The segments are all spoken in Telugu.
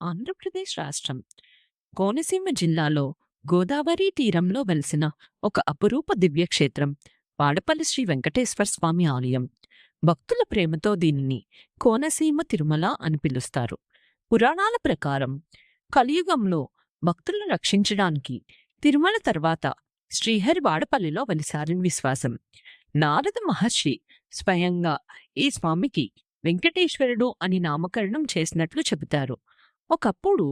ఆంధ్రప్రదేశ్ రాష్ట్రం కోనసీమ జిల్లాలో గోదావరి తీరంలో వెలిసిన ఒక అపురూప దివ్యక్షేత్రం వాడపల్లి శ్రీ వెంకటేశ్వర స్వామి ఆలయం. భక్తుల ప్రేమతో దీనిని కోనసీమ తిరుమల అని పిలుస్తారు. పురాణాల ప్రకారం కలియుగంలో భక్తులను రక్షించడానికి తిరుమల తర్వాత శ్రీహరి వాడపల్లిలో వెలిసారని విశ్వాసం. నారద మహర్షి స్వయంగా ఈ స్వామికి వెంకటేశ్వరుడు అని నామకరణం చేసినట్లు చెబుతారు. ఒకప్పుడు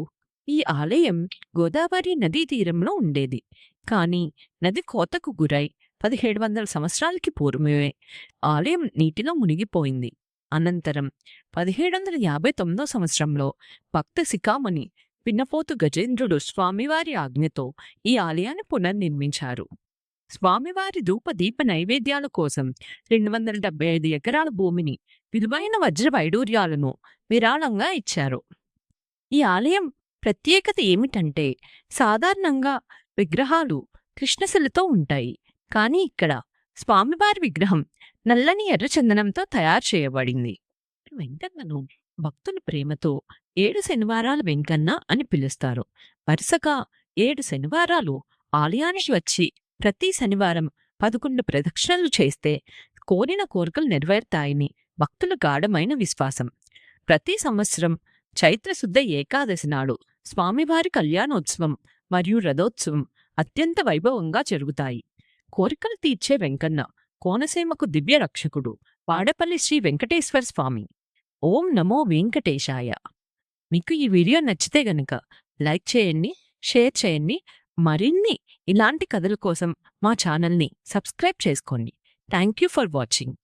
ఈ ఆలయం గోదావరి నదీ తీరంలో ఉండేది. కానీ నది కోతకు గురై 1700 సంవత్సరాలకి పూర్వమే ఆలయం నీటిలో మునిగిపోయింది. అనంతరం 1759 సంవత్సరంలో భక్త శిఖామణి పిన్నపోతు గజేంద్రుడు స్వామివారి ఆజ్ఞతో ఈ ఆలయాన్ని పునర్నిర్మించారు. స్వామివారి ధూప దీప నైవేద్యాల కోసం 275 ఎకరాల భూమిని విలువైన వజ్ర వైడూర్యాలను విరాళంగా ఇచ్చారు. ఈ ఆలయం ప్రత్యేకత ఏమిటంటే, సాధారణంగా విగ్రహాలు కృష్ణశిలతో ఉంటాయి. కానీ ఇక్కడ స్వామివారి విగ్రహం నల్లని ఎర్రచందనంతో తయారు చేయబడింది. వెంకన్నను భక్తుల ప్రేమతో 7 శనివారాల వెంకన్న అని పిలుస్తారు. వరుసగా 7 శనివారాలు ఆలయానికి వచ్చి ప్రతి శనివారం 11 ప్రదక్షిణలు చేస్తే కోరిన కోరికలు నెరవేరుతాయని భక్తుల గాఢమైన విశ్వాసం. ప్రతి సంవత్సరం చైత్రశుద్ధ ఏకాదశి నాడు స్వామివారి కళ్యాణోత్సవం మరియు రథోత్సవం అత్యంత వైభవంగా జరుగుతాయి. కోరికలు తీర్చే వెంకన్న కోనసీమకు దివ్య రక్షకుడు వాడపల్లి శ్రీ వెంకటేశ్వర స్వామి. ఓం నమో వెంకటేశాయ. మీకు ఈ వీడియో నచ్చితే గనుక లైక్ చేయండి, షేర్ చేయండి. మరిన్ని ఇలాంటి కథల కోసం మా ఛానల్ని సబ్స్క్రైబ్ చేసుకోండి. Thank you for watching.